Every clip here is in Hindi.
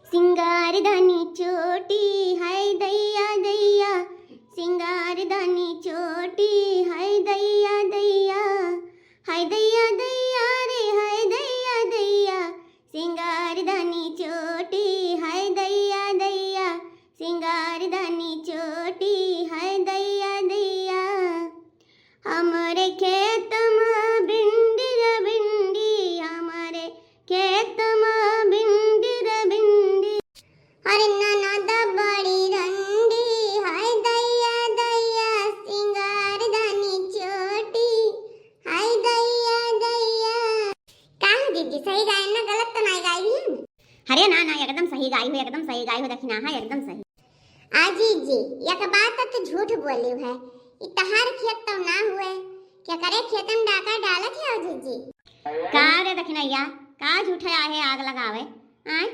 सिंगारदानी चोटी हाय दैया दैया, सिंगारदानी चोटी हाय दैया दैया, हाय दैया दैया रे हाय दैया दैया, सिंगारदानी चोटी हाय दैया दैया, सिंगारदानी चोटी हाय दैया दैया। हमारे खेत में भिंडी रे भिंडी, हमारे खेत में भिंडी रे भिंडी, अरे ननद बड़ी रंडी हाय दैया दैया, सिंगारदानी चोटी हाय दैया दैया। का दीदी सही गाय ना, गलत तो नहीं गाई है? अरे ना ना एकदम सही गाई हो, एकदम सही गाई हो, देखी ना है एकदम सही। आजी जी एक बात तो झूठ बोली है, इतहार खेत तो ना हुए, क्या करे खेत में डाका डालत है आजी जी? का रे दखनैया का झूठे आहे आग लगावे आय?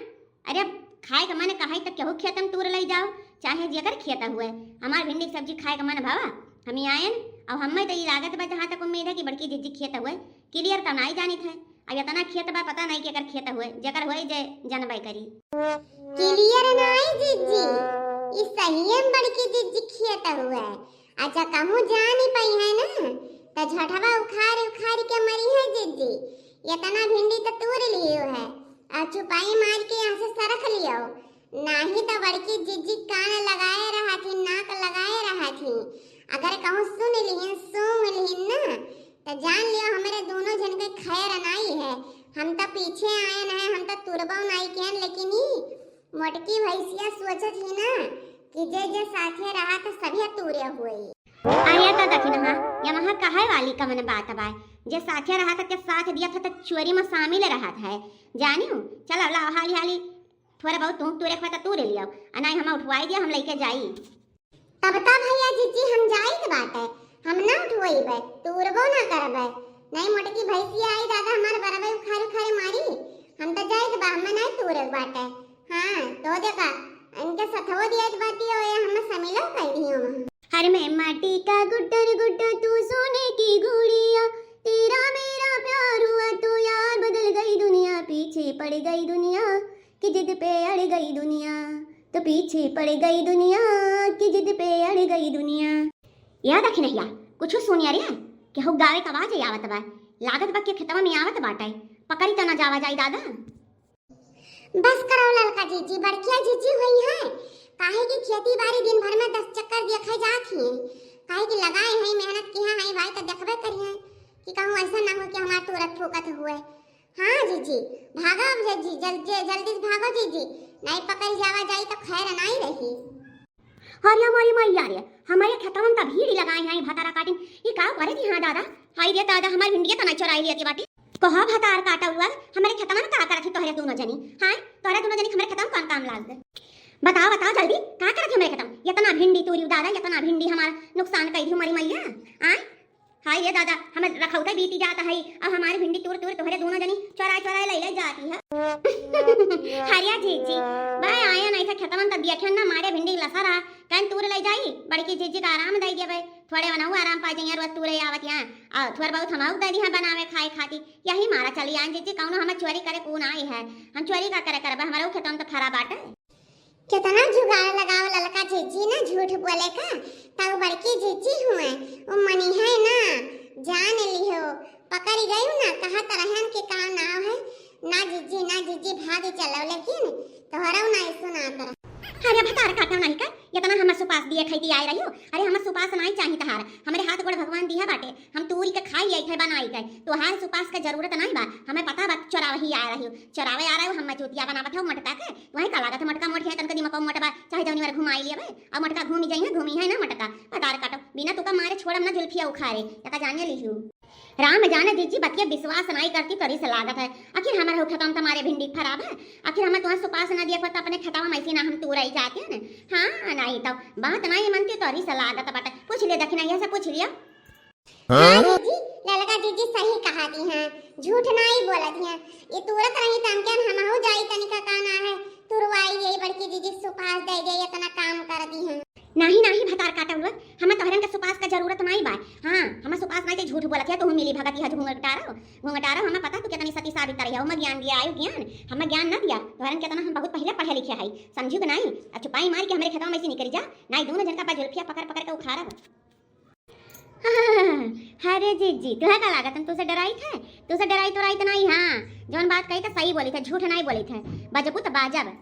अरे खाए का मन कहाई तो केहू खेत में तूर ले जाओ, चाहे जेकर खेत हुए। हमार भिंडी की सब्जी खाए का मन भावा, हम ही आए अब हमें तो ये लागत बा जहाँ तक उम्मीद है कि बड़की जीजी खेत हुए, क्लियर तो नहीं जानी थे। अब इतना खेत बा पता नहीं केकर खेत हुए, जेकर हुए जे जनबाई करी क्लियर नहीं जीजी, इस सही में बड़की जीजी खेत हुए। अच्छा कहूँ जा नहीं पाई है ना, तो झटवा उखाड़ उखाड़ के मरी है जीजी। इतना भिंडी तो तूर लियो है, और चुपाई मार के यहाँ से सरक लियो, नहीं तो बड़की जीजी कान लगाए रहा थी, नाक लगाए रहा थी। अगर कहूँ सुन लिहिन सूंघ लिहिन ना, तो जान लियो हमारे दोनों जन के खैर नहीं है। हम तो पीछे आए ना, हम तो तुरबो नहीं केन, लेकिन ही मोटकी भैंसिया सोचत ही ना कि जे जे साथे रहा तो सभी तूरे हुए। आया तो दखिन हां या वहां कहे वाली का मन बात बा, जे साथे रहा था के साथ दिया था तो चोरी में शामिल रहा था, जानियो। चल ला हाली हाली थोड़ा बहुत तू तूरे खता तू ले लियो, अनाई हम उठवाई दिया, हम लेके जाई। तब भैया जीजी हम जाई के बात है, हम ना उठवाईबे तूरबो ना करबे, नहीं मोटकी भैंसिया आई दादा हमार बराबर उखाड़ उखाड़ मारी, हम तो जाई के बा, हम नहीं तूरे बात है। हां तो देखा इनके सथवो दिया बाती हो, हम समिलो कर दियो। हर में माटी का गुड्डर गुड्डा तू सोने की गुड़िया, तेरा मेरा प्यार हुआ तो यार बदल गई दुनिया, पीछे पड़ गई दुनिया कि जिद पे अड़ गई दुनिया, तो पीछे पड़ गई दुनिया कि जिद पे अड़ गई दुनिया। याद रखी नहीं कुछ सुनिया रे कि हो गावे का आवाज आवत बा, लागत बा के खेतवा में आवत बाटे, पकड़ी तो ना जावा जाई दादा। बस करो ललका जीजी, बड़किया जीजी हुई है, काहे की खेती बाड़ी दिन भर में 10 चक्कर देखा जाती है, काहे की लगाए हैं मेहनत किया है भाई, तो देखबे करिए कि कहूं ऐसा ना हो कि हमार तुरंत ठोकत हुए। हां जीजी भागो जीजी, जल्दी भागो जीजी, नहीं पकड़ जावा जाई तो खैर नहीं रही। हरिया मारी मैया रे हमारे खेतवा में भीड़ लगाए हैं भतारा काटिन, ये का करे थी? हां दादा हाय रे दादा हमारी भिंडिया तो नहीं चुराई लेती बाटी, कहा भतार काटा हुआ हमारे खेतवा में का करत तोहरे दोनों जनी? हां तोहरे दोनों जनी हमारे खेतवा में कौन काम लाग दे? बताओ बताओ जल्दी का करत हमारे खेतवा? इतना भिंडी तोरी दादा, इतना भिंडी हमार नुकसान कई हमारी मैया। आय हाय ये दादा हमें रखौता बीती जाता है, अब हमारी भिंडी तोड़ तोड़ तोहरे दोनों जनी चोरा चोरा ले जाती है। हरिया जीजी भाई आया नहीं था खेतवा में, तब देखे ना मारे भिंडी लसा रहा, कहीं तूर ले जाई, बड़की जीजी का आराम दे दिया भाई, थोड़े बनाऊ आराम पा जाइए, रोज तूरे आवत यहाँ और थोड़ा बहुत हमाऊ दे दिया बनावे खाए खाती, यही मारा चली आए जीजी। कौनो हमें चोरी करे कौन आई है, हम चोरी का करे करबे, हमारे खेतवा में तो खरा बाटे। कितना जुगाड़ लगाओ ललका जीजी ना झूठ बोले का, तब बड़की जीजी हुए वो मनी है ना, जान लियो पकड़ गई ना, कहा तरहन के काम ना है ना जीजी भाग चलो, लेकिन तोहरा ना सुना तर। अरे भतार काटो नहीं का, इतना हम सुपास दिए खाई आए रहियो, अरे हम सुपास नहीं चाहिए तहार, हमारे हाथ गोड़ भगवान दिया बाटे, हम तूरी के खाई आई थे बनाई गए, तोहार सुपास का जरूरत नहीं बा, हमें पता बा चोरावे ही आ रही हो, चोरावे आ रहे हो, हम चूतिया बनावत हो मटका के, वही का लागत मटका मोट है तनका दिमाग मोटबा, चाहे जौनी बार घुमाई लेबे, अब मटका घूमी जाई ना, घूमी है ना मटका। भतार काटो बिना तुका मारे छोड़म ना जुल्फिया उखाड़े, तका जाने लिहू। राम जाने दीजिए बतिया विश्वास नहीं करती तोरी से लागत है, आखिर हमारे हो खेतवा में तुम्हारे भिंडी खराब है, आखिर हमें तुम्हारे सुपास ना दिया तो अपने खेतवा में ऐसी ना हम तू रही जाते हैं ना। हाँ नहीं तो बात नहीं मनती तोरी से लागत बाटे, पूछ ले दखिना ये से पूछ लिया। हां जीजी ललका जीजी सही कहा दी हैं, झूठ नहीं बोलत हैं, ये तुरत रही तम के हम हो जाई तनिका काना है, तुरवाई ये बड़की जीजी सुपास दे दे इतना काम कर दी हैं। नहीं नहीं भतार काटा हुआ, हमें तोहरन के सुपास का जरूरत नहीं बा। हां हमें सुपास नहीं ते झूठ बोलत है, तू मिली भगत यह घूंघटारो हमें पता तू कितनी सती शादी करे हो, मैं ज्ञान दिया आयु ज्ञान, हमें ज्ञान ना दिया तोहरन के तना हम बहुत पहले पढ़े लिखे हई, समझू कि नहीं? अब छुपाई मार के हमरे खेतवा में ऐसे निकल जा, नहीं दोनों जन का पा जुल्फिया पकड़ पकड़ के उखाड़ब। अरे जीजी तुहे का लागत हम तुझसे डराई थे? तुझसे डराई तो नहीं, हाँ जौन बात कही तो सही बोली थे, झूठ नहीं बोली थे, बजबू तो बाजब।